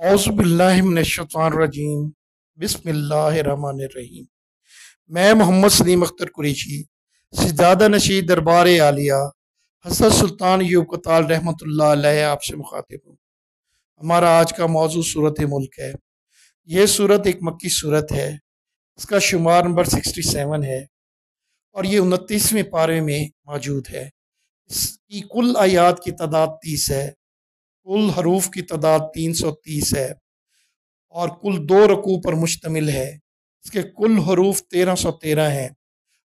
औज़ुबिल्लाहिमिनश्शैतानिर्रजीम बिस्मिल्लाहिर्रहमानिर्रहीम। मैं मोहम्मद सलीम अख्तर कुरैशी सज्जादा नशीद दरबार आलिया हज़रत सुल्तान अय्यूब कताल रहमतुल्लाह अलैह आपसे मुखातिब हूँ। हमारा आज का मौजू सूरत मुल्क है। यह सूरत एक मक्की सूरत है। इसका शुमार नंबर 67 है और ये 29वें पारे में मौजूद है। इसकी कुल आयात की तादाद 30 है। कुल हरूफ की तादाद 330 है और कुल 2 रकू पर मुश्तमिल है। इसके कुल हरूफ 1313 हैं।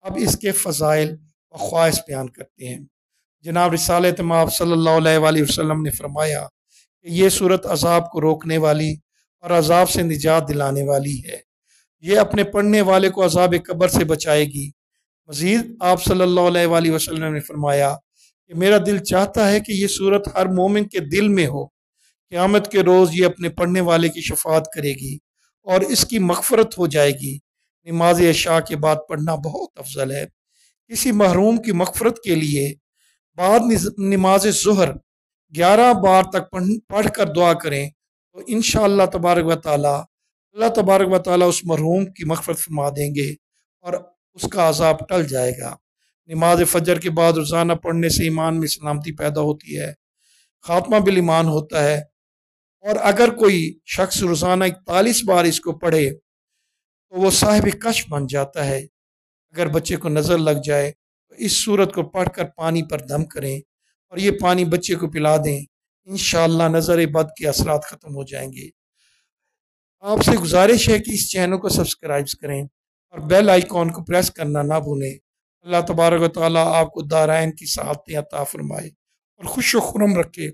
अब इसके फ़ज़ाइल व ख्वाइस बयान करते हैं। जनाब रिसालत माब सल्लल्लाहु अलैहि वसल्लम ने फरमाया कि ये सूरत अजाब को रोकने वाली और अजाब से निजात दिलाने वाली है। ये अपने पढ़ने वाले को अजाब कब्र से बचाएगी। मज़ीद आप सल्लल्लाहु अलैहि वसल्लम ने फरमाया कि मेरा दिल चाहता है कि ये सूरत हर मोमिन के दिल में हो। क़यामत के रोज़ ये अपने पढ़ने वाले की शफात करेगी और इसकी मग़फ़रत हो जाएगी। नमाज इशा के बाद पढ़ना बहुत अफजल है। किसी महरूम की मग़फ़रत के लिए बाद नमाज ज़ुहर 11 बार तक पढ़ कर दुआ करें तो इंशाअल्लाह तबारक व तआला अल्लाह तबारक व तआला उस मरहूम की मग़फ़रत फरमा देंगे और उसका अज़ाब टल जाएगा। नमाज फ़जर के बाद रोज़ाना पढ़ने से ईमान में सलामती पैदा होती है, ख़ात्मा बिल ईमान होता है। और अगर कोई शख्स रोज़ाना 41 बार इसको पढ़े तो वो साहिब कश्फ बन जाता है। अगर बच्चे को नज़र लग जाए तो इस सूरत को पढ़कर पानी पर दम करें और ये पानी बच्चे को पिला दें। इंशाअल्लाह नज़र बद के असरात ख़त्म हो जाएंगे। आपसे गुजारिश है कि इस चैनल को सब्सक्राइब करें और बेल आइकॉन को प्रेस करना ना भूलें। अल्लाह तबारक व तआला आपको दारैन की सआदतें अता फरमाए और खुश व खुर्रम रखे।